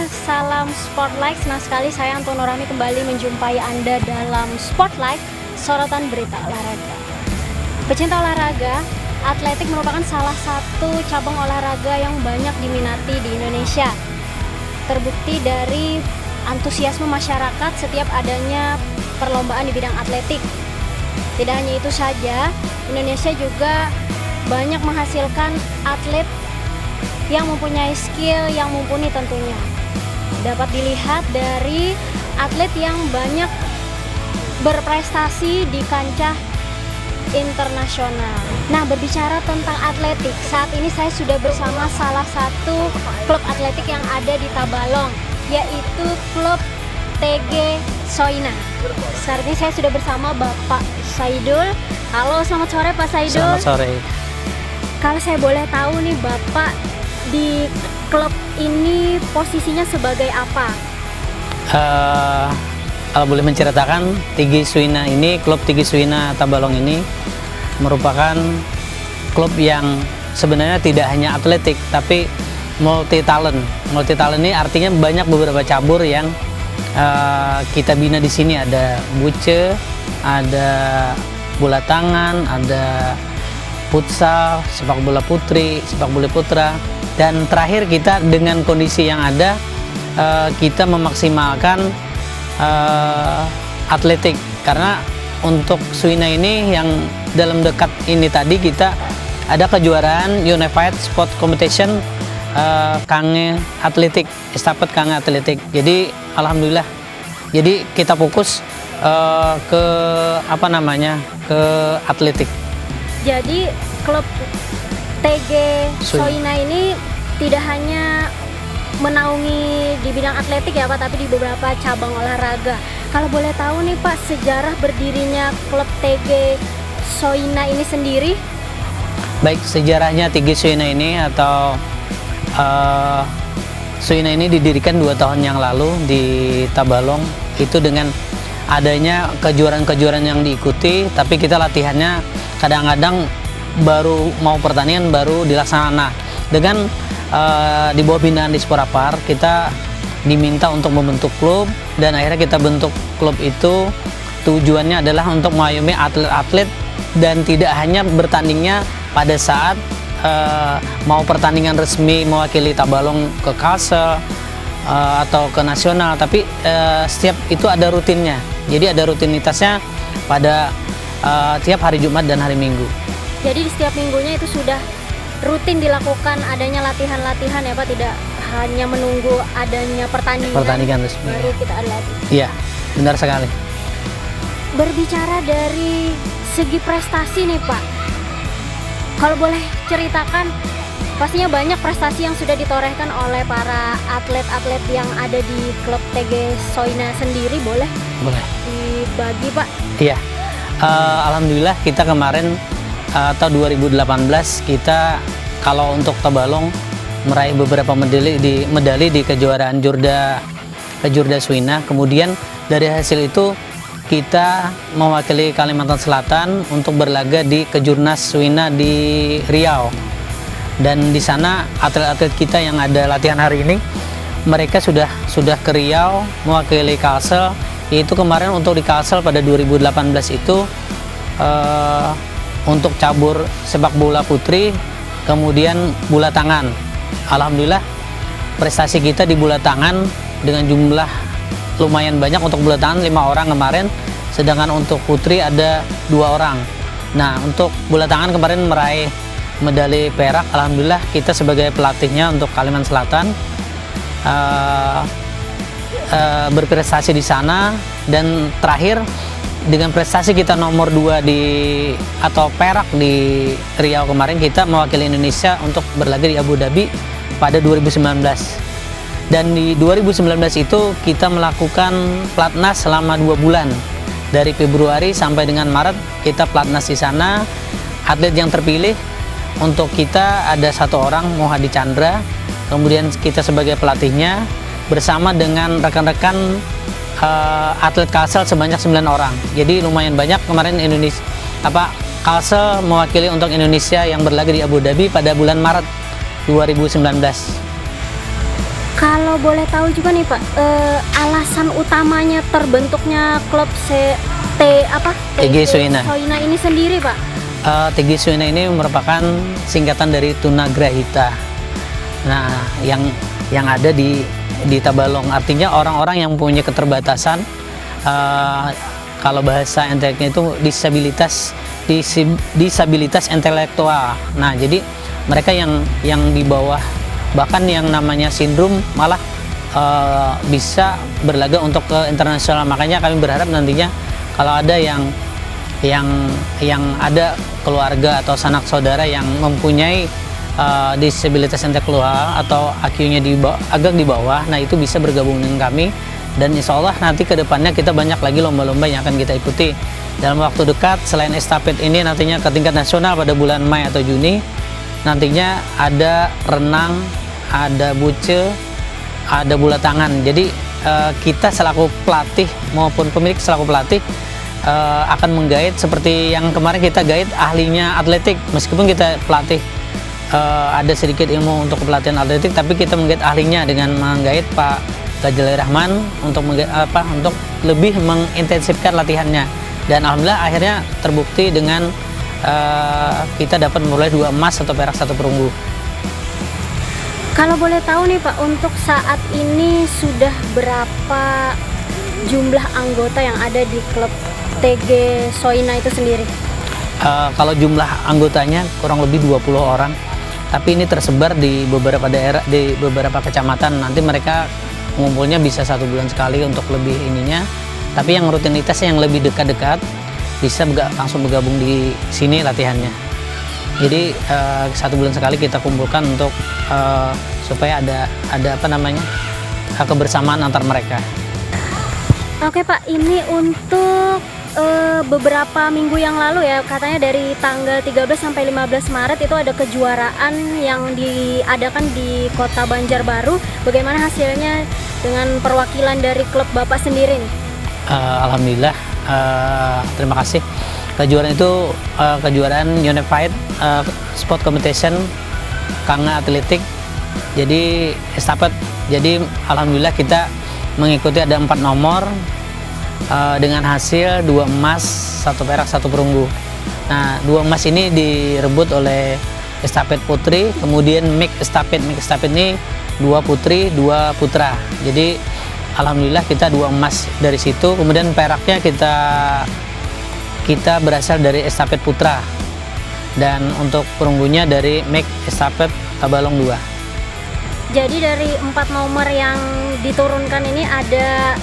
salam Spotlight. Senang sekali saya Anton Nurami kembali menjumpai Anda dalam Spotlight, sorotan berita olahraga. Pecinta olahraga, atletik merupakan salah satu cabang olahraga yang banyak diminati di Indonesia. Terbukti dari antusiasme masyarakat setiap adanya perlombaan di bidang atletik. Tidak hanya itu saja, Indonesia juga banyak menghasilkan atlet yang mempunyai skill yang mumpuni tentunya. Dapat dilihat dari atlet yang banyak berprestasi di kancah internasional. Nah, berbicara tentang atletik, saat ini saya sudah bersama salah satu klub atletik yang ada di Tabalong, yaitu klub TG Soina. Saat ini saya sudah bersama Bapak Saidul. Halo, selamat sore Pak Saidul. Selamat sore. Kalau saya boleh tahu nih, Bapak di klub ini posisinya sebagai apa? Kalau boleh menceritakan, TG Soina ini, klub TG Soina Tabalong ini merupakan klub yang sebenarnya tidak hanya atletik tapi multi talent. Multi talent ini artinya banyak beberapa cabur yang kita bina di sini. Ada buce, ada bola tangan, ada futsal, sepak bola putri, sepak bola putra. Dan terakhir kita dengan kondisi yang ada, kita memaksimalkan atletik. Karena untuk Soina ini yang dalam dekat ini tadi kita ada kejuaraan Unified Sport Competition Kange Atletik, estafet Kange Atletik. Jadi alhamdulillah, jadi kita fokus ke ke atletik. Jadi klub TG Soina ini tidak hanya menaungi di bidang atletik ya Pak, tapi di beberapa cabang olahraga. Kalau boleh tahu nih Pak, sejarah berdirinya klub TG Soina ini sendiri? Baik, sejarahnya TG Soina ini atau Soina ini didirikan 2 tahun yang lalu di Tabalong. Itu dengan adanya kejuaraan-kejuaraan yang diikuti, tapi kita latihannya kadang-kadang baru mau pertandingan baru dilaksanakan. Nah, dengan di bawah binaan Disporapar kita diminta untuk membentuk klub, dan akhirnya kita bentuk klub itu. Tujuannya adalah untuk mengayomi atlet-atlet dan tidak hanya bertandingnya pada saat mau pertandingan resmi mewakili Tabalong ke Kalsel atau ke nasional, tapi setiap itu ada rutinnya. Jadi ada rutinitasnya pada tiap hari Jumat dan hari Minggu. Jadi di setiap minggunya itu sudah rutin dilakukan adanya latihan-latihan ya Pak, tidak hanya menunggu adanya pertandingan resmi. Baru kita ada latihan. Iya, benar sekali. Berbicara dari segi prestasi nih Pak, kalau boleh ceritakan, pastinya banyak prestasi yang sudah ditorehkan oleh para atlet-atlet yang ada di klub TG Soina sendiri, boleh dibagi Pak? Iya, alhamdulillah kita kemarin atau 2018 kita kalau untuk Tabalong meraih beberapa medali di kejuaraan Jurda Soina. Kemudian dari hasil itu kita mewakili Kalimantan Selatan untuk berlaga di Kejurnas Soina di Riau. Dan di sana atlet-atlet kita yang ada latihan hari ini, mereka sudah ke Riau mewakili Kalsel. Yaitu kemarin untuk di Kalsel pada 2018 itu untuk cabur sepak bola putri, kemudian bola tangan. Alhamdulillah prestasi kita di bola tangan dengan jumlah lumayan banyak. Untuk bola tangan 5 orang kemarin, sedangkan untuk putri ada 2 orang. Nah, untuk bola tangan kemarin meraih medali perak. Alhamdulillah kita sebagai pelatihnya untuk Kalimantan Selatan berprestasi di sana. Dan terakhir dengan prestasi kita nomor 2 atau perak di Riau kemarin, kita mewakili Indonesia untuk berlaga di Abu Dhabi pada 2019. Dan di 2019 itu kita melakukan platnas selama 2 bulan. Dari Februari sampai dengan Maret kita platnas di sana. Atlet yang terpilih untuk kita ada 1 orang, Mohadi Chandra. Kemudian kita sebagai pelatihnya bersama dengan rekan-rekan atlet Kalsel sebanyak 9 orang. Jadi lumayan banyak kemarin Kalsel mewakili untuk Indonesia yang berlaga di Abu Dhabi pada bulan Maret 2019. Kalau boleh tahu juga nih Pak, alasan utamanya terbentuknya klub TG Soina. Soina ini sendiri Pak? TG Soina ini merupakan singkatan dari Tunagrahita. Nah, yang ada di Tabalong, artinya orang-orang yang punya keterbatasan, kalau bahasa enteknya itu disabilitas intelektual. Nah, jadi mereka yang di bawah, bahkan yang namanya sindrom malah bisa berlaga untuk ke internasional. Makanya kami berharap nantinya kalau ada yang ada keluarga atau sanak saudara yang mempunyai disabilitas intelektual atau IQ-nya agak di bawah, nah itu bisa bergabung dengan kami, dan insya Allah nanti ke depannya kita banyak lagi lomba-lomba yang akan kita ikuti dalam waktu dekat. Selain estafet ini, nantinya ke tingkat nasional pada bulan Mei atau Juni, nantinya ada renang, ada buce, ada bola tangan. Jadi kita selaku pelatih maupun pemilik selaku pelatih akan menggait seperti yang kemarin kita gait ahlinya atletik. Meskipun kita pelatih ada sedikit ilmu untuk pelatihan atletik, tapi kita menggait ahlinya dengan menggait Pak Gajal Rahman untuk lebih mengintensifkan latihannya, dan alhamdulillah akhirnya terbukti dengan kita dapat memperoleh 2 emas, 1 perak, 1 perunggu. Kalau boleh tahu nih Pak, untuk saat ini sudah berapa jumlah anggota yang ada di klub TG Soina itu sendiri? Kalau jumlah anggotanya kurang lebih 20 orang, tapi ini tersebar di beberapa daerah, di beberapa kecamatan. Nanti mereka ngumpulnya bisa 1 bulan sekali untuk lebih ininya, tapi yang rutinitasnya yang lebih dekat-dekat bisa langsung bergabung di sini latihannya. Jadi 1 bulan sekali kita kumpulkan untuk supaya ada kebersamaan antar mereka. Oke Pak, ini untuk beberapa minggu yang lalu ya, katanya dari tanggal 13 sampai 15 Maret itu ada kejuaraan yang diadakan di Kota Banjarbaru. Bagaimana hasilnya dengan perwakilan dari klub Bapak sendiri nih? Alhamdulillah, terima kasih. Kejuaraan itu kejuaraan Unified Sport Competition Kanga Atletik. Jadi estafet. Jadi alhamdulillah kita mengikuti ada 4 nomor dengan hasil 2 emas, 1 perak, 1 perunggu. Nah, 2 emas ini direbut oleh estafet putri, kemudian mix estafet ini 2 putri, 2 putra. Jadi alhamdulillah kita 2 emas dari situ. Kemudian peraknya kita berasal dari estafet putra, dan untuk perunggunya dari mix estafet Tabalong 2. Jadi dari 4 nomor yang diturunkan ini ada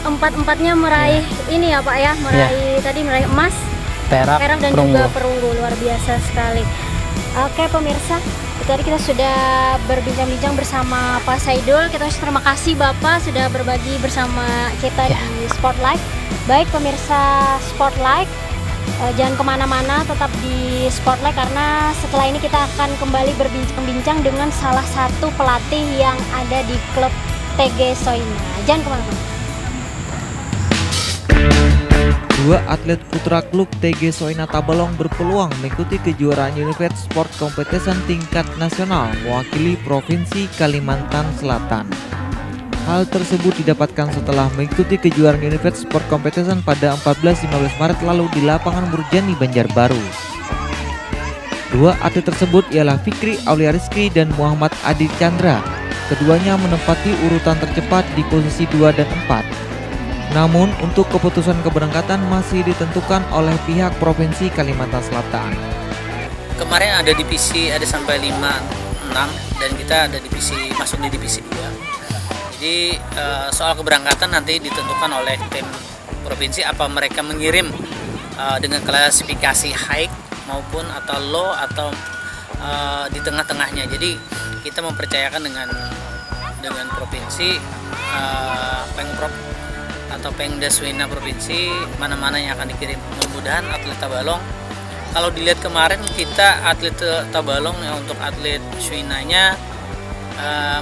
empatnya meraih ini ya Pak ya, meraih emas, perak dan perunggu. Juga perunggu. Luar biasa sekali. Oke pemirsa, tadi kita sudah berbincang-bincang bersama Pak Saidul. Kita terima kasih Bapak sudah berbagi bersama kita di Spotlight. Baik pemirsa Spotlight, jangan kemana-mana, tetap di Spotlight karena setelah ini kita akan kembali berbincang-bincang dengan salah satu pelatih yang ada di klub TG Soina. Jangan kemana-mana. 2 atlet putra klub TG Soina Tabalong berpeluang mengikuti kejuaraan Unified Sport Competition tingkat nasional mewakili Provinsi Kalimantan Selatan. Hal tersebut didapatkan setelah mengikuti kejuaraan Unified Sport Competition pada 14-15 Maret lalu di lapangan Murjani, Banjarbaru. 2 atlet tersebut ialah Fikri Aulia Rizky dan Muhammad Adi Chandra. Keduanya menempati urutan tercepat di posisi 2 dan 4. Namun untuk keputusan keberangkatan masih ditentukan oleh pihak Provinsi Kalimantan Selatan. Kemarin ada divisi, ada sampai 5, 6, dan kita ada masuk di divisi 2. Jadi soal keberangkatan nanti ditentukan oleh tim provinsi, apa mereka mengirim dengan klasifikasi high maupun atau low atau di tengah-tengahnya. Jadi kita mempercayakan dengan provinsi, Pengprov atau Pengda Soina provinsi mana-mana yang akan dikirim. Mudah-mudahan atlet Tabalong, kalau dilihat kemarin kita atlet Tabalong ya, untuk atlet Soinanya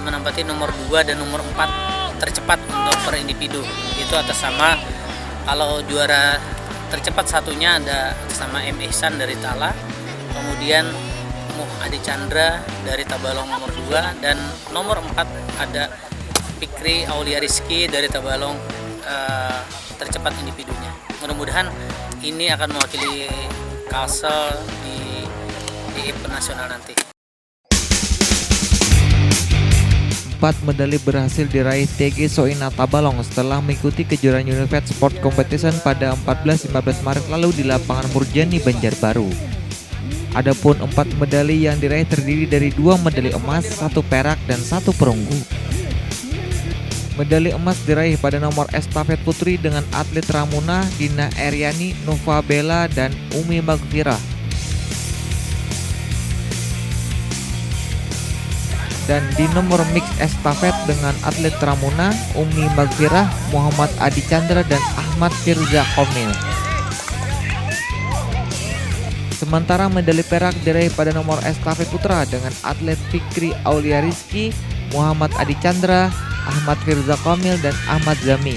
menempati nomor 2 dan nomor 4 tercepat untuk per individu. Itu atas sama, kalau juara tercepat satunya ada sama M. Ihsan dari Tala, kemudian Adi Chandra dari Tabalong nomor 2, dan nomor 4 ada Fikri Aulia Rizky dari Tabalong, tercepat individunya. Mudah-mudahan ini akan mewakili Kalsel di event nasional nanti. 4 medali berhasil diraih TG Soina Tabalong setelah mengikuti kejuaraan Unified Sport Competition pada 14-15 Maret lalu di lapangan Murjani, Banjarbaru. Adapun 4 medali yang diraih terdiri dari 2 medali emas, 1 perak, dan 1 perunggu. Medali emas diraih pada nomor estafet putri dengan atlet Ramuna, Dina Eryani, Nova Bella, dan Umi Magfirah. Dan di nomor mix estafet dengan atlet Ramuna, Umi Magfirah, Muhammad Adi Chandra, dan Ahmad Firza Komil. Sementara medali perak diraih pada nomor estafet putra dengan atlet Fikri Aulia Rizky, Muhammad Adi Chandra, Ahmad Firza Komil, dan Ahmad Zami.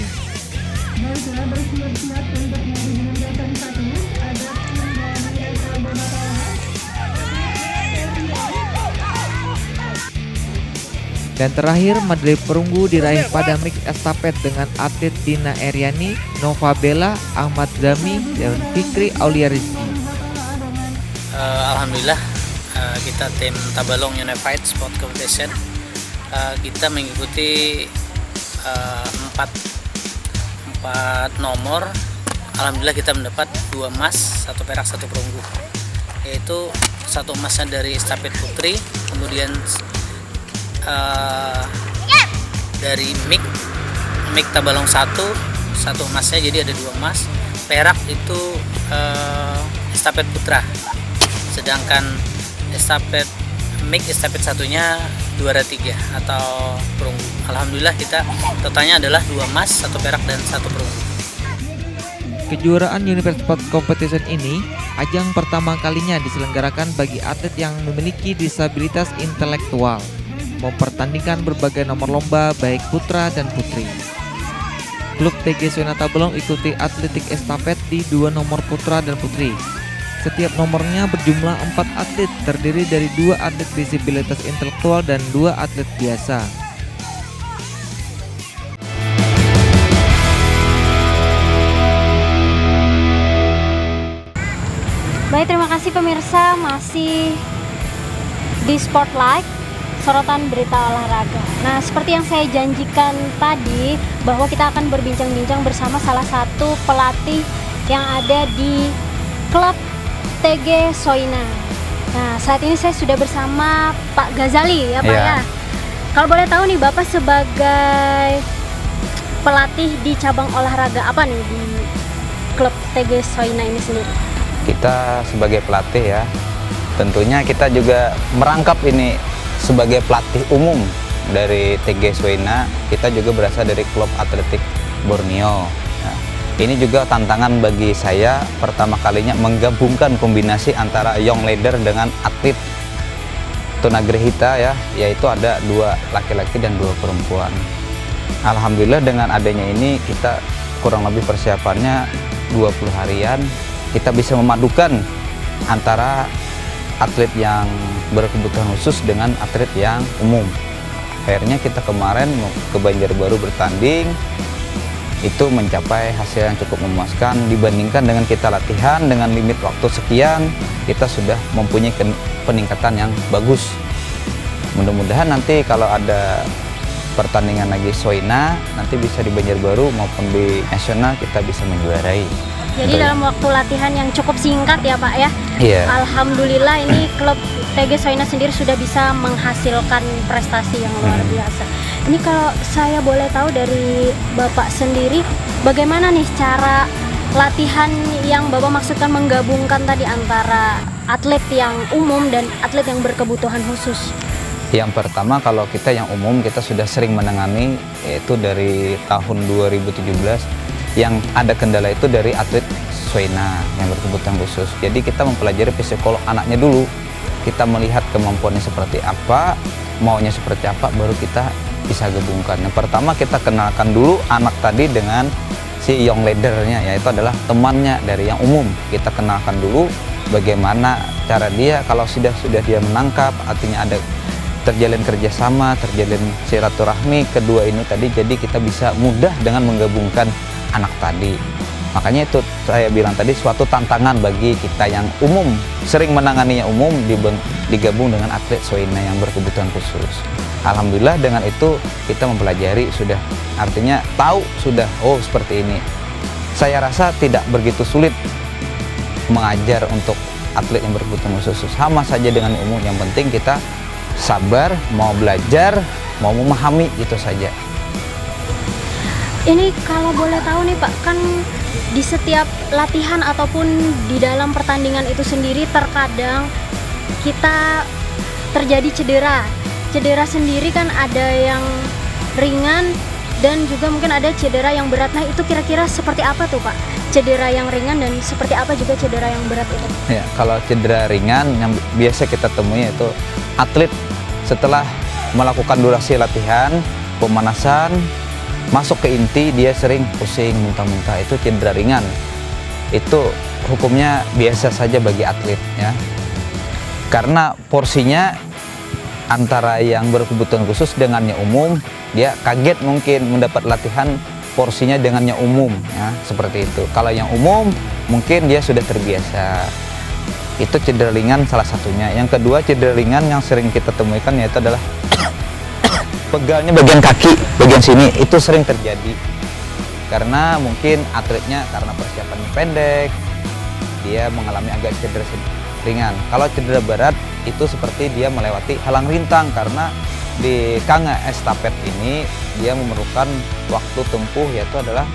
Dan terakhir, medali perunggu diraih pada mix estafet dengan atlet Dina Eryani, Nova Bella, Ahmad Zami, dan Fikri Aulia Rizky. Alhamdulillah, kita tim Tabalong Unified Sport Competition, kita mengikuti 4 nomor. Alhamdulillah kita mendapat 2 emas, 1 perak, 1 perunggu, yaitu 1 emasnya dari estafet putri, kemudian dari mix Tabalong 1 emasnya, jadi ada 2 emas. Perak itu estafet putra, sedangkan estafet satunya juara 3 atau perunggu. Alhamdulillah kita totalnya adalah 2 emas, 1 perak, dan 1 perunggu. Kejuaraan Unified Sport Competition ini ajang pertama kalinya diselenggarakan bagi atlet yang memiliki disabilitas intelektual, mempertandingkan berbagai nomor lomba baik putra dan putri. Klub TG Soina Tabalong ikuti atletik estafet di 2 nomor putra dan putri. Setiap nomornya berjumlah 4 atlet, terdiri dari 2 atlet disabilitas intelektual dan 2 atlet biasa. Baik, terima kasih pemirsa, masih di Spotlight, sorotan berita olahraga. Nah, seperti yang saya janjikan tadi, bahwa kita akan berbincang-bincang bersama salah satu pelatih yang ada di klub TG Soina. Nah, saat ini saya sudah bersama Pak Ghazali ya Pak ya. Kalau boleh tahu nih Bapak sebagai pelatih di cabang olahraga apa nih di klub TG Soina ini sendiri? Kita sebagai pelatih ya, tentunya kita juga merangkap ini sebagai pelatih umum dari TG Soina. Kita juga berasal dari klub atletik Borneo. Nah, ini juga tantangan bagi saya pertama kalinya menggabungkan kombinasi antara young leader dengan atlet tunagrahita ya, yaitu ada 2 laki-laki dan 2 perempuan. Alhamdulillah dengan adanya ini kita kurang lebih persiapannya 20 harian, kita bisa memadukan antara atlet yang berkebutuhan khusus dengan atlet yang umum. Akhirnya kita kemarin ke Banjarbaru bertanding, itu mencapai hasil yang cukup memuaskan dibandingkan dengan kita latihan dengan limit waktu sekian, kita sudah mempunyai peningkatan yang bagus. Mudah-mudahan nanti kalau ada pertandingan lagi Soina, nanti bisa di Banjarbaru maupun di nasional kita bisa menjuarai. Jadi dalam waktu latihan yang cukup singkat ya Pak ya. Iya. Alhamdulillah ini klub TG Soina sendiri sudah bisa menghasilkan prestasi yang luar biasa. Ini kalau saya boleh tahu dari Bapak sendiri, bagaimana nih cara latihan yang Bapak maksudkan menggabungkan tadi antara atlet yang umum dan atlet yang berkebutuhan khusus? Yang pertama, kalau kita yang umum kita sudah sering menangani, yaitu dari tahun 2017 yang ada kendala itu dari atlet Soina yang berkebutuhan khusus. Jadi kita mempelajari psikolog anaknya dulu, kita melihat kemampuannya seperti apa, maunya seperti apa, baru kita bisa gabungkan. Yang pertama kita kenalkan dulu anak tadi dengan si young leadernya, yaitu adalah temannya dari yang umum. Kita kenalkan dulu, bagaimana cara dia kalau sudah dia menangkap, artinya ada terjalin kerjasama, terjalin silaturahmi kedua ini tadi, jadi kita bisa mudah dengan menggabungkan anak tadi. Makanya itu saya bilang tadi suatu tantangan bagi kita yang umum, sering menanganinya umum digabung dengan atlet SWOINA yang berkebutuhan khusus. Alhamdulillah dengan itu kita mempelajari sudah, artinya tahu sudah, oh seperti ini. Saya rasa tidak begitu sulit mengajar untuk atlet yang berkebutuhan khusus, sama saja dengan umum, yang penting kita sabar, mau belajar, mau memahami, itu saja. Ini kalau boleh tahu nih Pak, kan di setiap latihan ataupun di dalam pertandingan itu sendiri terkadang kita terjadi cedera. Cedera sendiri kan ada yang ringan dan juga mungkin ada cedera yang berat. Nah itu kira-kira seperti apa tuh Pak? Cedera yang ringan dan seperti apa juga cedera yang berat itu? Ya, kalau cedera ringan yang biasa kita temui itu atlet setelah melakukan durasi latihan, pemanasan, masuk ke inti dia sering pusing, muntah-muntah, itu cedera ringan. Itu hukumnya biasa saja bagi atlet ya. Karena porsinya antara yang berkebutuhan khusus dengannya umum, dia kaget mungkin mendapat latihan porsinya dengannya umum ya, seperti itu. Kalau yang umum mungkin dia sudah terbiasa. Itu cedera ringan salah satunya. Yang kedua cedera ringan yang sering kita temukan yaitu adalah pegalnya bagian kaki, bagian sini, itu sering terjadi karena mungkin atletnya karena persiapannya pendek, dia mengalami agak cedera ringan. Kalau cedera berat itu seperti dia melewati halang rintang, karena di kanga estafet ini dia memerlukan waktu tempuh yaitu adalah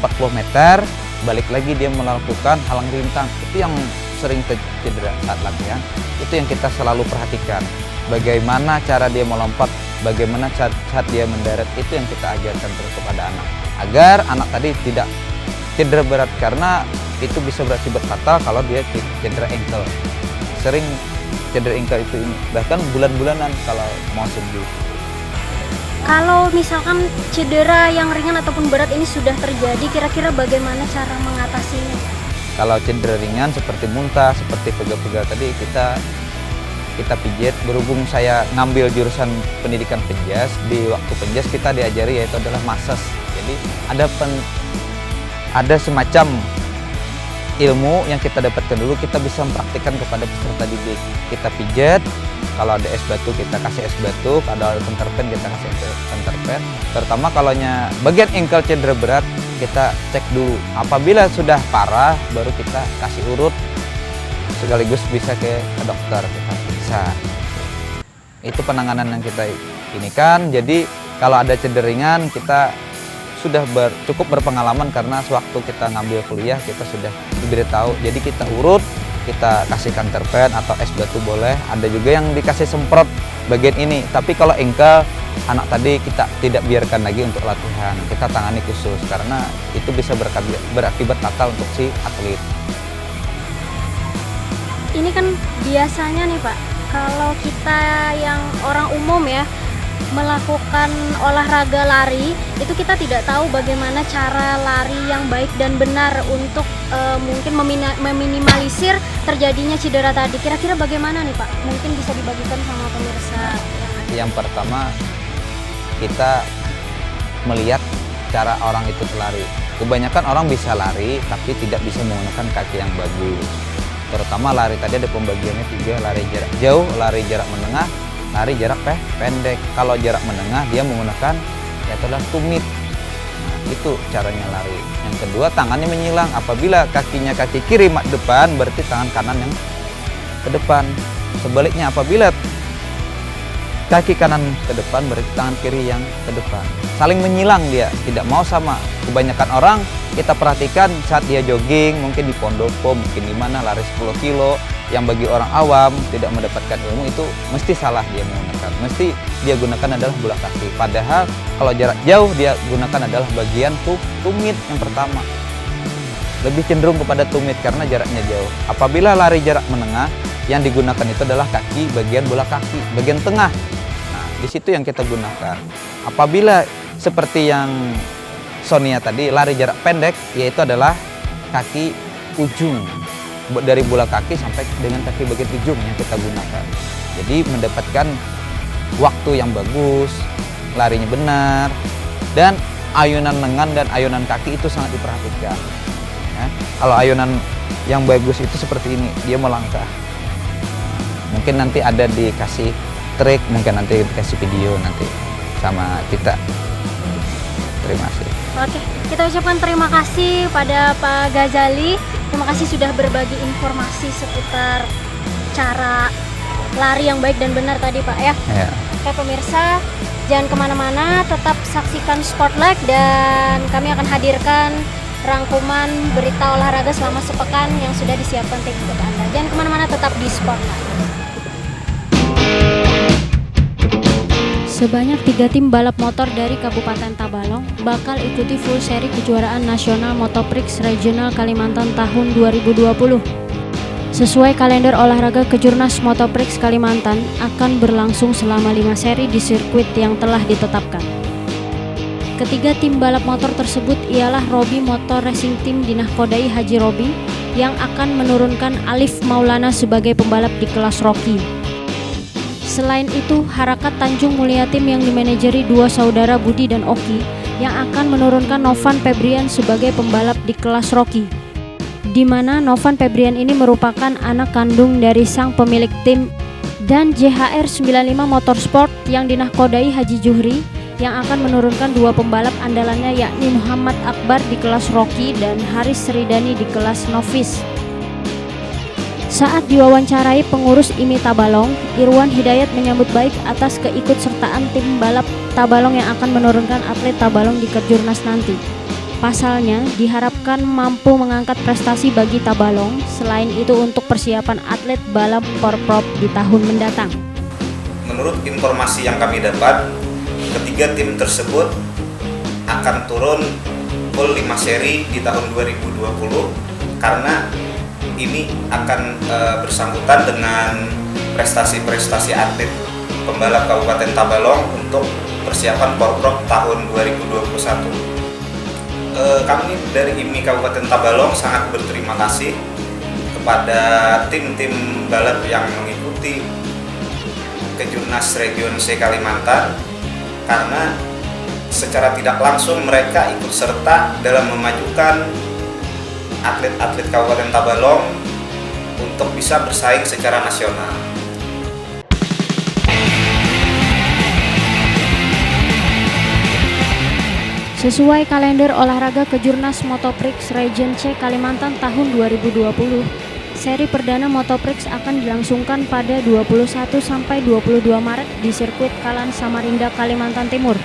40 meter, balik lagi dia melakukan halang rintang. Itu yang sering cedera saat latihan, itu yang kita selalu perhatikan. Bagaimana cara dia melompat, bagaimana saat dia mendarat, itu yang kita ajarkan terus kepada anak. Agar anak tadi tidak cedera berat, karena itu bisa berakibat fatal kalau dia cedera ankle. Sering cedera ankle itu bahkan bulan-bulanan kalau mau sembuh. Kalau misalkan cedera yang ringan ataupun berat ini sudah terjadi, kira-kira bagaimana cara mengatasinya? Kalau cedera ringan seperti muntah, seperti pegal-pegal tadi, kita pijat. Berhubung saya ngambil jurusan pendidikan penjas, di waktu penjas kita diajari yaitu adalah massage. Jadi ada semacam ilmu yang kita dapatkan dulu, kita bisa mempraktikkan kepada peserta didik. Kita pijat, kalau ada es batu kita kasih es batu, kalau ada penterpen kita kasih penterpen. Terutama kalau bagian ankle cedera berat, kita cek dulu. Apabila sudah parah, baru kita kasih urut, sekaligus bisa ke dokter, kita periksa. Itu penanganan yang kita ini kan. Jadi kalau ada cedera ringan, kita sudah cukup berpengalaman karena sewaktu kita ngambil kuliah kita sudah diberitahu. Jadi kita urut, kita kasihkan terpen atau es batu boleh. Ada juga yang dikasih semprot bagian ini. Tapi kalau ankle anak tadi kita tidak biarkan lagi untuk latihan, kita tangani khusus karena itu bisa berakibat fatal untuk si atlet. Ini kan biasanya nih Pak, kalau kita yang orang umum ya melakukan olahraga lari, itu kita tidak tahu bagaimana cara lari yang baik dan benar untuk mungkin meminimalisir terjadinya cedera tadi. Kira-kira bagaimana nih Pak? Mungkin bisa dibagikan sama pemirsa. Yang pertama, kita melihat cara orang itu lari. Kebanyakan orang bisa lari tapi tidak bisa menggunakan kaki yang bagus. Terutama lari tadi ada pembagiannya 3, lari jarak jauh, lari jarak menengah, lari jarak pendek. Kalau jarak menengah dia menggunakan yaitu adalah tumit. Nah, itu caranya lari. Yang kedua, tangannya menyilang. Apabila kakinya kaki kiri mak depan, berarti tangan kanan yang ke depan. Sebaliknya, apabila kaki kanan ke depan, berarti tangan kiri yang ke depan. Saling menyilang dia, tidak mau sama. Kebanyakan orang kita perhatikan saat dia jogging, mungkin di Pondopo, mungkin di mana lari 10 kilo, yang bagi orang awam tidak mendapatkan ilmu itu mesti salah dia menggunakan. Mesti dia gunakan adalah bola kaki. Padahal kalau jarak jauh dia gunakan adalah bagian tumit yang pertama. Lebih cenderung kepada tumit karena jaraknya jauh. Apabila lari jarak menengah, yang digunakan itu adalah kaki, bagian bola kaki, bagian tengah. Nah, di situ yang kita gunakan. Apabila seperti yang Sonia tadi lari jarak pendek, yaitu adalah kaki ujung. dari bola kaki sampai dengan kaki bagian ujung yang kita gunakan. Jadi mendapatkan waktu yang bagus, larinya benar, dan ayunan lengan dan ayunan kaki itu sangat diperhatikan. Ya, kalau ayunan yang bagus itu seperti ini, dia melangkah. Mungkin nanti ada dikasih trik, mungkin nanti dikasih video nanti sama kita. Terima kasih. Oke, kita ucapkan terima kasih pada Pak Ghazali. Terima kasih sudah berbagi informasi seputar cara lari yang baik dan benar tadi Pak ya. Ya. Oke pemirsa, jangan kemana-mana, tetap saksikan Spotlight dan kami akan hadirkan rangkuman berita olahraga selama sepekan yang sudah disiapkan tim untuk Anda. Jangan kemana-mana, tetap di Spotlight. Sebanyak 3 tim balap motor dari Kabupaten Tabalong bakal ikuti full seri kejuaraan nasional Motoprix Regional Kalimantan tahun 2020. Sesuai kalender olahraga Kejurnas Motoprix Kalimantan akan berlangsung selama 5 seri di sirkuit yang telah ditetapkan. Ketiga tim balap motor tersebut ialah Robi Motor Racing Team dinahkodai Haji Robi yang akan menurunkan Alif Maulana sebagai pembalap di kelas Rocky. Selain itu, Harakat Tanjung Mulia Tim yang dimanajeri dua saudara Budi dan Oki yang akan menurunkan Novan Febrian sebagai pembalap di kelas Rocky, di mana Novan Febrian ini merupakan anak kandung dari sang pemilik tim, dan JHR 95 Motorsport yang dinahkodai Haji Juhri yang akan menurunkan dua pembalap andalannya yakni Muhammad Akbar di kelas Rocky dan Haris Ridani di kelas Novice. Saat diwawancarai pengurus IMI Tabalong, Irwan Hidayat menyambut baik atas keikutsertaan tim balap Tabalong yang akan menurunkan atlet Tabalong di Kejurnas nanti. Pasalnya, diharapkan mampu mengangkat prestasi bagi Tabalong, selain itu untuk persiapan atlet balap Porprov di tahun mendatang. Menurut informasi yang kami dapat, ketiga tim tersebut akan turun full 5 seri di tahun 2020 karena ini akan bersangkutan dengan prestasi-prestasi atlet pembalap Kabupaten Tabalong untuk persiapan Porprov tahun 2021. Kami dari IMI Kabupaten Tabalong sangat berterima kasih kepada tim-tim balap yang mengikuti Kejurnas Region C Kalimantan karena secara tidak langsung mereka ikut serta dalam memajukan atlet-atlet Kabupaten Tabalong untuk bisa bersaing secara nasional. Sesuai kalender olahraga Kejurnas Motoprix Region C Kalimantan tahun 2020, seri perdana Motoprix akan dilangsungkan pada 21 sampai 22 Maret di sirkuit Kalan Samarinda, Kalimantan Timur.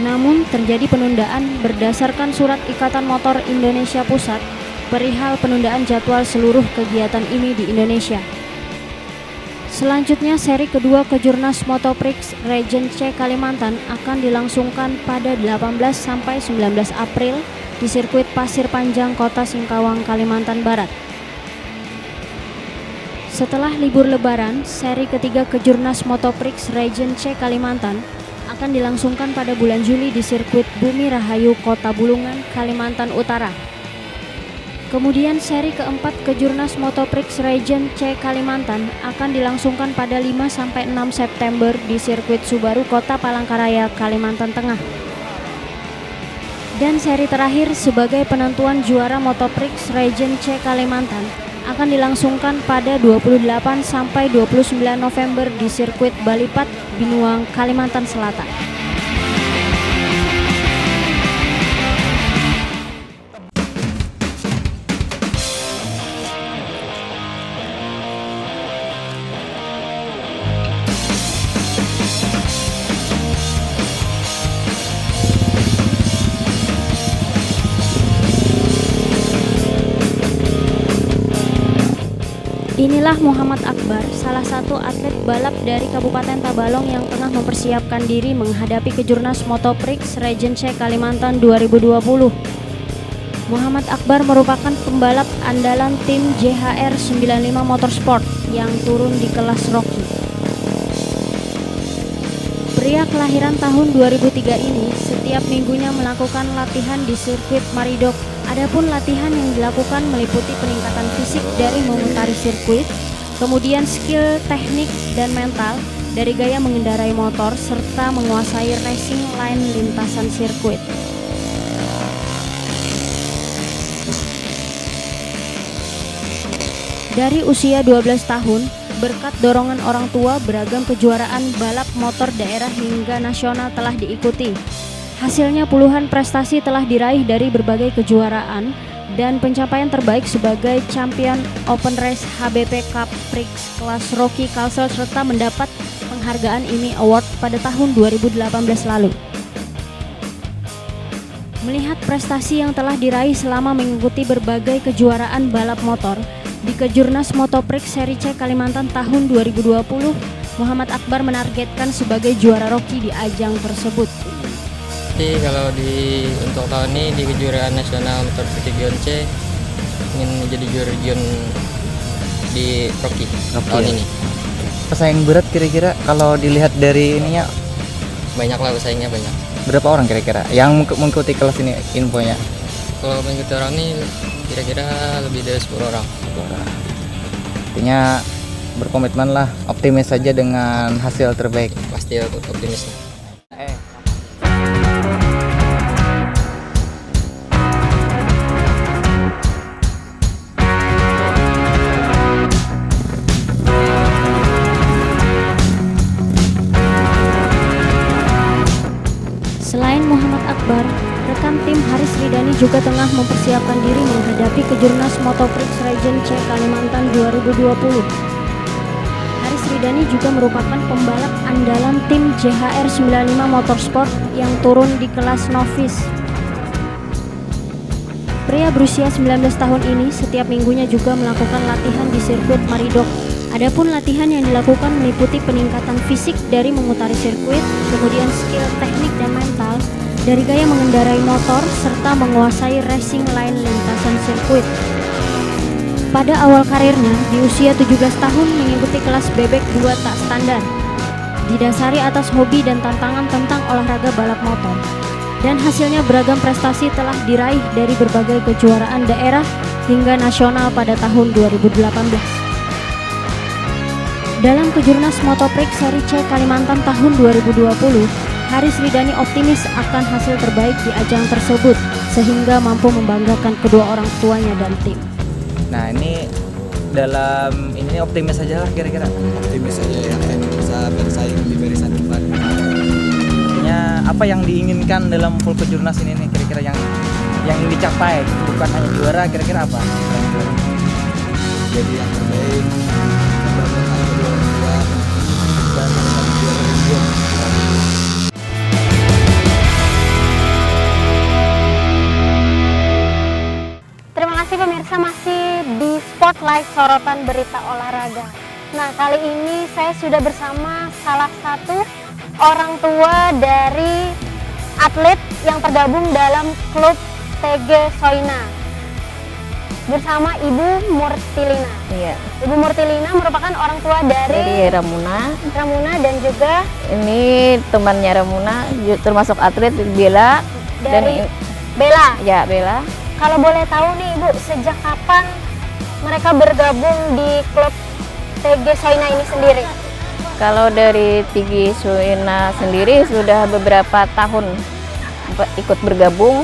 Namun terjadi penundaan berdasarkan surat Ikatan Motor Indonesia Pusat perihal penundaan jadwal seluruh kegiatan IMI di Indonesia. Selanjutnya, seri kedua Kejurnas Motoprix Region C Kalimantan akan dilangsungkan pada 18 sampai 19 April di sirkuit Pasir Panjang, Kota Singkawang, Kalimantan Barat. Setelah libur Lebaran, seri ketiga Kejurnas Motoprix Region C Kalimantan akan dilangsungkan pada bulan Juli di sirkuit Bumi Rahayu, Kota Bulungan, Kalimantan Utara. Kemudian seri keempat Kejurnas Motoprix Region C Kalimantan akan dilangsungkan pada 5 sampai 6 September di sirkuit Subaru, Kota Palangkaraya, Kalimantan Tengah. Dan seri terakhir sebagai penentuan juara Motoprix Region C Kalimantan akan dilangsungkan pada 28 sampai 29 November di sirkuit Balipat, Binuang, Kalimantan Selatan. Inilah Muhammad Akbar, salah satu atlet balap dari Kabupaten Tabalong yang tengah mempersiapkan diri menghadapi Kejurnas Motoprix Region C Kalimantan 2020. Muhammad Akbar merupakan pembalap andalan tim JHR 95 Motorsport yang turun di kelas Rocky. Pria kelahiran tahun 2003 ini setiap minggunya melakukan latihan di sirkuit Maridok, Adapun latihan yang dilakukan meliputi peningkatan fisik dari memutari sirkuit, kemudian skill teknik dan mental dari gaya mengendarai motor serta menguasai racing line lintasan sirkuit. Dari usia 12 tahun, berkat dorongan orang tua, beragam kejuaraan balap motor daerah hingga nasional telah diikuti. Hasilnya puluhan prestasi telah diraih dari berbagai kejuaraan dan pencapaian terbaik sebagai champion Open Race HBP Cup Prix kelas Rocky Castle serta mendapat penghargaan IMI Award pada tahun 2018 lalu. Melihat prestasi yang telah diraih selama mengikuti berbagai kejuaraan balap motor di Kejurnas Motoprix Seri C Kalimantan tahun 2020, Muhammad Akbar menargetkan sebagai juara Rocky di ajang tersebut. Jadi kalau untuk tahun ini di kejuaraan nasional Motoprix Region C ingin menjadi juara region di Rocky tahun ini. Pesaing berat kira-kira kalau dilihat dari ininya Banyak lah pesaingnya banyak. berapa orang kira-kira yang mengikuti kelas ini infonya? Kalau mengikuti orang ini kira-kira lebih dari 10 orang. Artinya berkomitmen lah, optimis saja dengan hasil terbaik. Pasti aku optimis. Selain Muhammad Akbar, rekan tim Haris Ridani juga tengah mempersiapkan diri menghadapi Kejurnas Motoprix Region C Kalimantan 2020. Haris Ridani juga merupakan pembalap andalan tim JHR 95 Motorsport yang turun di kelas novice. Pria berusia 19 tahun ini setiap minggunya juga melakukan latihan di sirkuit Maridok. Adapun latihan yang dilakukan meliputi peningkatan fisik dari memutari sirkuit, kemudian skill teknik dan mental dari gaya mengendarai motor serta menguasai racing line lintasan sirkuit. Pada awal karirnya, di usia 17 tahun mengikuti kelas bebek 2 tak standar, didasari atas hobi dan tantangan tentang olahraga balap motor. Dan hasilnya beragam prestasi telah diraih dari berbagai kejuaraan daerah hingga nasional pada tahun 2018. Dalam Kejurnas Motoprix Seri C Kalimantan tahun 2020, Haris Ridani optimis akan hasil terbaik di ajang tersebut sehingga mampu membanggakan kedua orang tuanya dan tim. Nah ini dalam ini optimis saja lah kira-kira. Optimis saja ya, bisa bersaing di barisan depan. Artinya apa yang diinginkan dalam full kejurnas ini nih kira-kira yang ingin dicapai, bukan hanya juara, kira-kira apa? Jadi yang terbaik membanggakan kedua orang tua dan menjadi juara region. Terima kasih pemirsa, masih di Spotlight Sorotan Berita Olahraga. Nah, kali ini saya sudah bersama salah satu orang tua dari atlet yang tergabung dalam klub TG Soina bersama Ibu Murtilina. Iya, Ibu Murtilina merupakan orang tua dari dari Ramuna. Ramuna dan juga Ini temannya Ramuna, termasuk atlet Bella. dari Dan Bella. ya Bella. Kalau boleh tahu nih Ibu, sejak kapan mereka bergabung di klub TG Soina ini sendiri? Kalau dari Tigi Suina sendiri sudah beberapa tahun ikut bergabung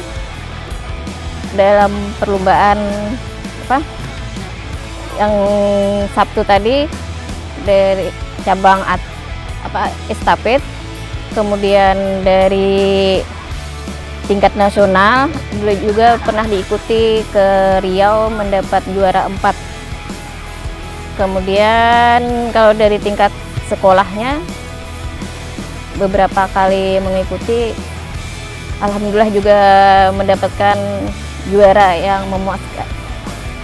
dalam perlombaan yang Sabtu tadi dari cabang estafet, kemudian dari tingkat nasional juga pernah diikuti ke Riau mendapat juara 4. Kemudian kalau dari tingkat sekolahnya beberapa kali mengikuti, alhamdulillah juga mendapatkan juara yang memuaskan,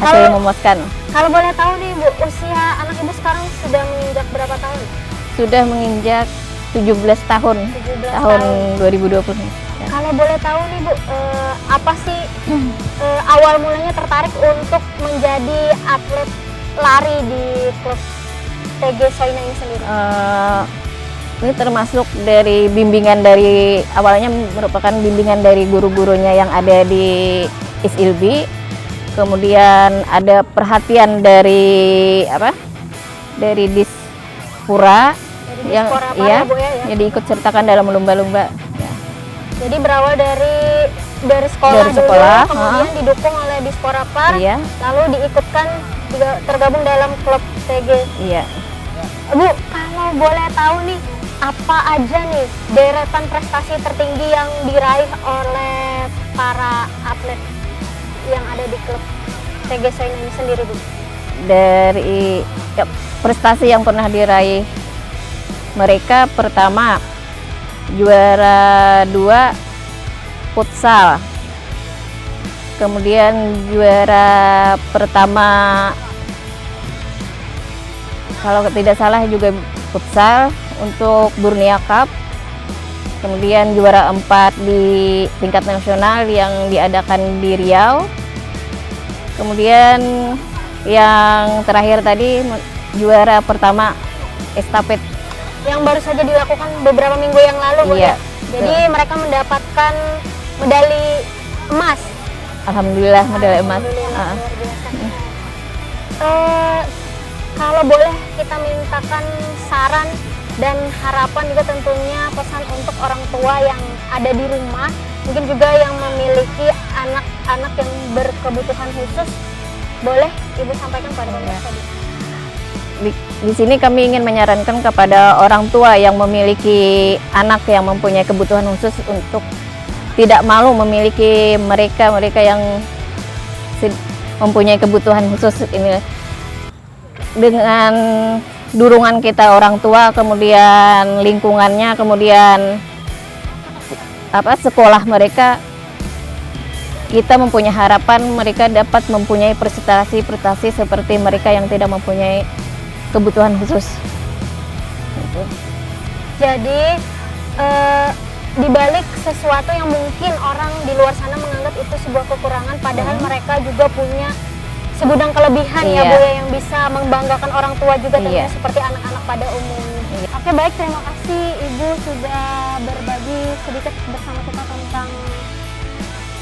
hasil yang memuaskan. Kalau boleh tahu nih Bu, usia anak Ibu sekarang sudah menginjak berapa tahun? Sudah menginjak 17 tahun, 17 tahun tahun. 2020. Ya. Kalau boleh tahu nih Bu, apa sih awal mulanya tertarik untuk menjadi atlet lari di klub TG Soina ini sendiri? Ini termasuk dari bimbingan dari awalnya merupakan bimbingan dari guru-gurunya yang ada di ISILBI, kemudian ada perhatian dari dari Dispura Dari yang Dispora Para, iya Bu, ya? jadi ikut sertakan dalam lomba-lomba. Ya. Jadi berawal dari sekolah Dari sekolah, dulu, kemudian didukung oleh Dispora Par, Iya. lalu diikutkan juga tergabung dalam klub TG. Iya. Bu, kalau boleh tahu nih, apa aja nih deretan prestasi tertinggi yang diraih oleh para atlet yang ada di klub TG Soina ini sendiri, Bu? Dari prestasi yang pernah diraih mereka, pertama juara 2 futsal, kemudian juara pertama kalau tidak salah juga futsal untuk Burnia Cup, kemudian juara 4 di tingkat nasional yang diadakan di Riau, kemudian yang terakhir tadi juara pertama estafet Yang baru saja dilakukan beberapa minggu yang lalu, Bu, Iya. ya? Jadi mereka mendapatkan medali emas. Alhamdulillah medali emas. Alhamdulillah, luar biasa. Kalau boleh kita mintakan saran dan harapan juga tentunya pesan untuk orang tua yang ada di rumah, mungkin juga yang memiliki anak-anak yang berkebutuhan khusus, boleh Ibu sampaikan pada pemirsa. Di sini kami ingin menyarankan kepada orang tua yang memiliki anak yang mempunyai kebutuhan khusus untuk tidak malu memiliki mereka yang mempunyai kebutuhan khusus ini. Dengan dukungan kita orang tua, kemudian lingkungannya, kemudian sekolah mereka, kita mempunyai harapan mereka dapat mempunyai prestasi seperti mereka yang tidak mempunyai kebutuhan khusus. Jadi dibalik sesuatu yang mungkin orang di luar sana menganggap itu sebuah kekurangan, padahal mereka juga punya segudang kelebihan, ya Bu, ya, yang bisa membanggakan orang tua juga tentunya seperti anak-anak pada umumnya. Oke, baik, terima kasih Ibu sudah berbagi sedikit bersama kita tentang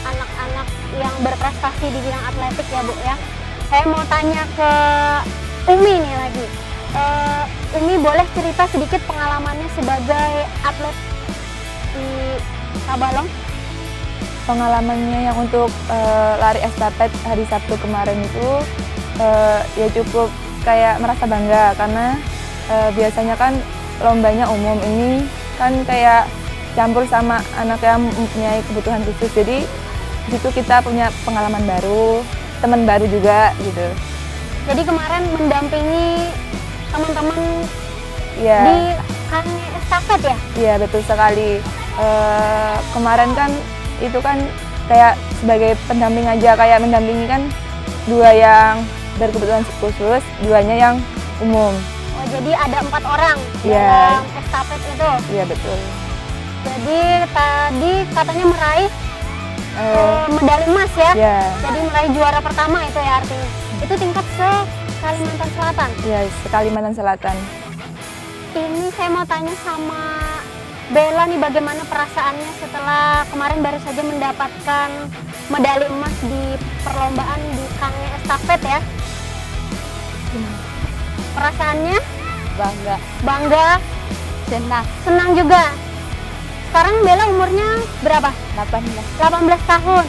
anak-anak yang berprestasi di bidang atletik, ya Bu, ya. Saya mau tanya ke Umi nih lagi. Umi boleh cerita sedikit pengalamannya sebagai atlet di Tabalong? Pengalamannya yang untuk lari estafet hari Sabtu kemarin itu ya cukup kayak merasa bangga, karena biasanya kan lombanya umum, ini kan kayak campur sama anak yang mempunyai kebutuhan khusus, jadi di situ kita punya pengalaman baru, teman baru juga gitu. Jadi kemarin mendampingi teman-teman di estafet, ya? Iya, betul sekali. Kemarin kan itu kan kayak sebagai pendamping aja, kayak mendampingi kan 2 yang berkebutuhan khusus, 2-nya yang umum. Oh, jadi ada 4 orang dalam estafet itu? Iya, betul. Jadi tadi katanya meraih medali emas, ya? Iya. Jadi meraih juara pertama itu, ya, artinya? Itu tingkat se-Kalimantan Selatan? Iya, se-Kalimantan Selatan. Ini saya mau tanya sama Bella nih, bagaimana perasaannya setelah kemarin baru saja mendapatkan medali emas di perlombaan di Kange Estafet, ya? Perasaannya? Bangga? Senang juga? Sekarang Bella umurnya berapa? 18 tahun.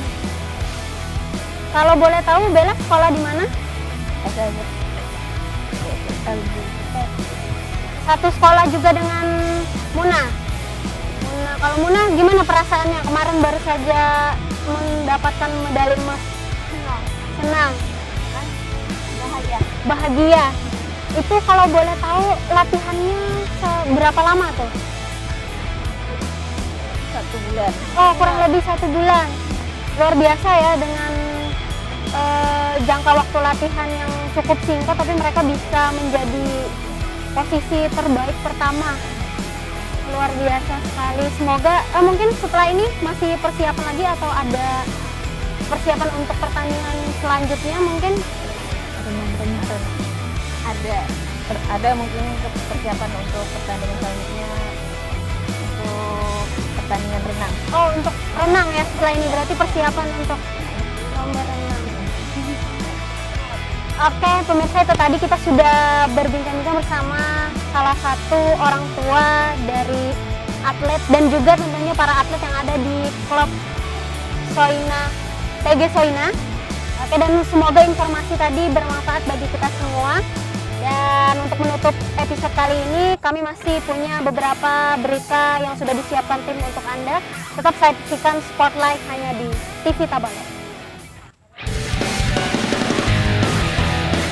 Kalau boleh tahu Bella sekolah di mana? Satu sekolah juga dengan Muna. Kalau Muna gimana perasaannya? Kemarin baru saja mendapatkan medali emas. Senang. Bahagia. Itu kalau boleh tahu latihannya berapa lama tuh? 1 bulan. Oh, kurang lebih 1 bulan. Luar biasa ya, dengan jangka waktu latihan yang cukup singkat, tapi mereka bisa menjadi posisi terbaik pertama. Luar biasa sekali. Semoga mungkin setelah ini masih persiapan lagi atau ada persiapan untuk pertandingan selanjutnya mungkin? Ada mungkin persiapan untuk pertandingan selanjutnya, untuk pertandingan renang. Oh, untuk renang ya setelah ini, berarti persiapan untuk berenang. Oke, pemirsa, itu tadi kita sudah berbincang-bincang bersama salah satu orang tua dari atlet dan juga tentunya para atlet yang ada di klub Soina, TG Soina. Oke, dan semoga informasi tadi bermanfaat bagi kita semua. Dan untuk menutup episode kali ini, kami masih punya beberapa berita yang sudah disiapkan tim untuk Anda. Tetap saksikan Spotlight hanya di TV Tabalong.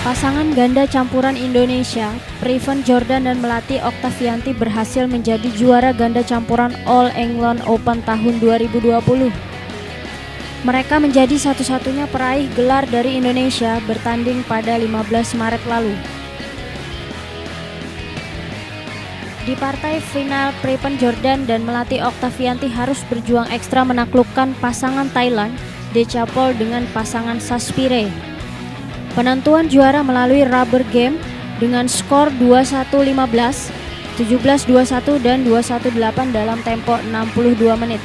Pasangan ganda campuran Indonesia, Preven Jordan dan Melati Oktavianti berhasil menjadi juara ganda campuran All England Open tahun 2020. Mereka menjadi satu-satunya peraih gelar dari Indonesia bertanding pada 15 Maret lalu. Di partai final, Preven Jordan dan Melati Oktavianti harus berjuang ekstra menaklukkan pasangan Thailand, Dechapol dengan pasangan Saspire. Penentuan juara melalui rubber game dengan skor 21-15, 17-21 dan 21-8 dalam tempo 62 menit.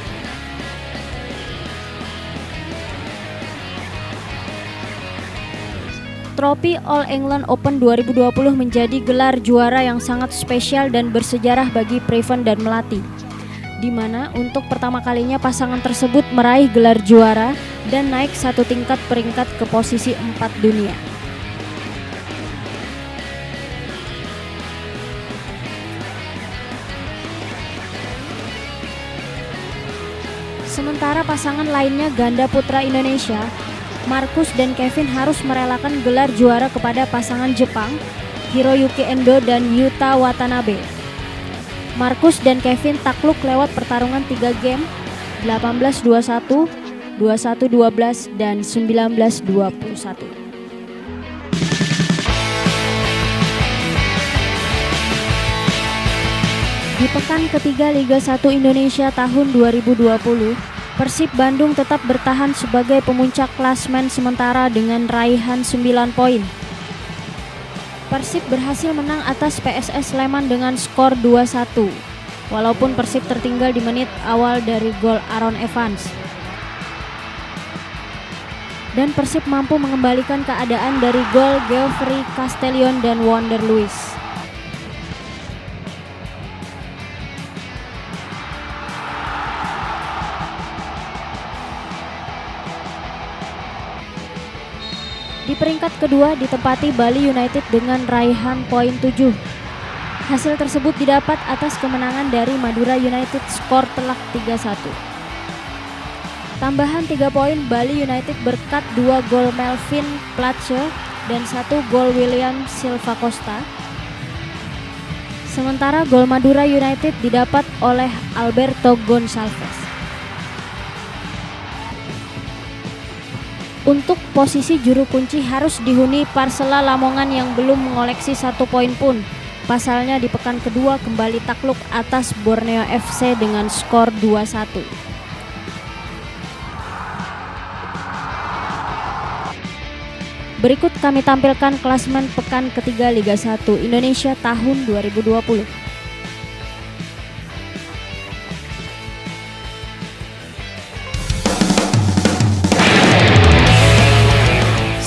Trofi All England Open 2020 menjadi gelar juara yang sangat spesial dan bersejarah bagi Preven dan Melati, di mana untuk pertama kalinya pasangan tersebut meraih gelar juara dan naik satu tingkat peringkat ke posisi 4 dunia. Sementara pasangan lainnya ganda putra Indonesia, Marcus dan Kevin harus merelakan gelar juara kepada pasangan Jepang, Hiroyuki Endo dan Yuta Watanabe. Marcus dan Kevin takluk lewat pertarungan 3 game, 18-21, 21-12 dan 19-21. Di pekan ketiga Liga 1 Indonesia tahun 2020, Persib Bandung tetap bertahan sebagai pemuncak klasmen sementara dengan raihan 9 poin. Persib berhasil menang atas PSS Sleman dengan skor 2-1, walaupun Persib tertinggal di menit awal dari gol Aaron Evans. Dan Persib mampu mengembalikan keadaan dari gol Geoffrey Castellion dan Wonder Luis. Di peringkat kedua ditempati Bali United dengan raihan poin 7. Hasil tersebut didapat atas kemenangan dari Madura United skor telak 3-1. Tambahan 3 poin Bali United berkat 2 gol Melvin Platje dan 1 gol William Silva Costa. Sementara gol Madura United didapat oleh Alberto Gonçalves. Untuk posisi juru kunci harus dihuni Persela Lamongan yang belum mengoleksi 1 poin pun. Pasalnya di pekan kedua kembali takluk atas Borneo FC dengan skor 2-1. Berikut kami tampilkan klasemen pekan ketiga Liga 1 Indonesia tahun 2020.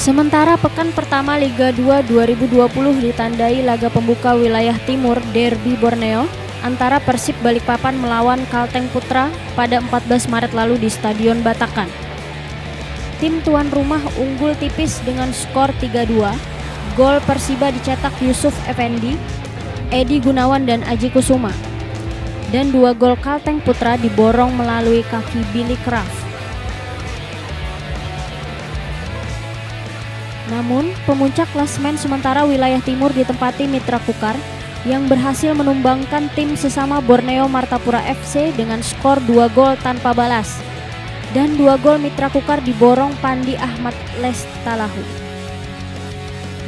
Sementara pekan pertama Liga 2 2020 ditandai laga pembuka wilayah timur Derby Borneo antara Persib Balikpapan melawan Kalteng Putra pada 14 Maret lalu di Stadion Batakan. Tim tuan rumah unggul tipis dengan skor 3-2. Gol Persiba dicetak Yusuf Effendi, Edi Gunawan dan Aji Kusuma. Dan 2 gol Kalteng Putra diborong melalui kaki Billy Craft. Namun, pemuncak klasemen sementara wilayah timur ditempati Mitra Kukar yang berhasil menumbangkan tim sesama Borneo Martapura FC dengan skor 2 gol tanpa balas. Dan 2 gol Mitra Kukar diborong Pandi Ahmad Lestalahu.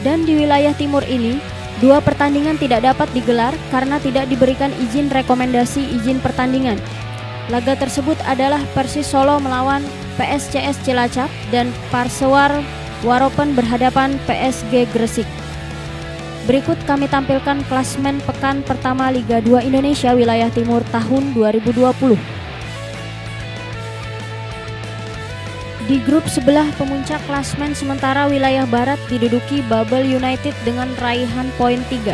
Dan di wilayah timur ini, 2 pertandingan tidak dapat digelar karena tidak diberikan izin rekomendasi izin pertandingan. Laga tersebut adalah Persis Solo melawan PSCS Cilacap dan Persewar Waropen berhadapan PSG Gresik. Berikut kami tampilkan klasemen pekan pertama Liga 2 Indonesia wilayah timur tahun 2020. Di grup sebelah pemuncak klasmen sementara wilayah barat diduduki Babel United dengan raihan poin 3.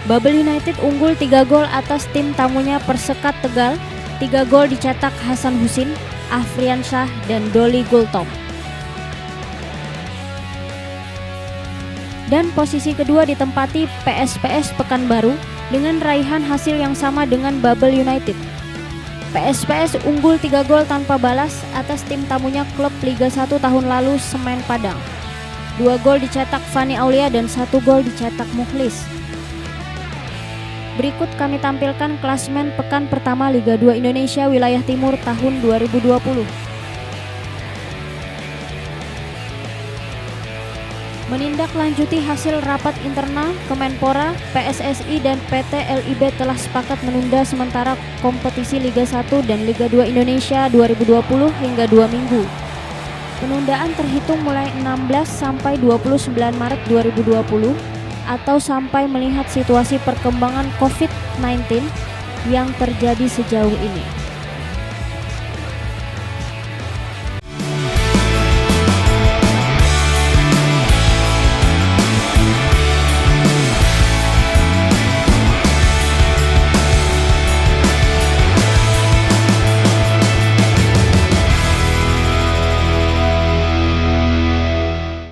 Babel United unggul 3 gol atas tim tamunya Persekat Tegal. 3 gol dicetak Hasan Husin, Afrian Syah, dan Doli Gultom. Dan posisi kedua ditempati PSPS Pekanbaru dengan raihan hasil yang sama dengan Babel United. PSPS unggul 3 gol tanpa balas atas tim tamunya klub Liga 1 tahun lalu Semen Padang. 2 gol dicetak Fani Aulia dan 1 gol dicetak Mukhlis. Berikut kami tampilkan klasmen pekan pertama Liga 2 Indonesia Wilayah Timur tahun 2020. Menindaklanjuti hasil rapat internal, Kemenpora, PSSI, dan PT LIB telah sepakat menunda sementara kompetisi Liga 1 dan Liga 2 Indonesia 2020 hingga 2 minggu. Penundaan terhitung mulai 16 sampai 29 Maret 2020 atau sampai melihat situasi perkembangan COVID-19 yang terjadi sejauh ini.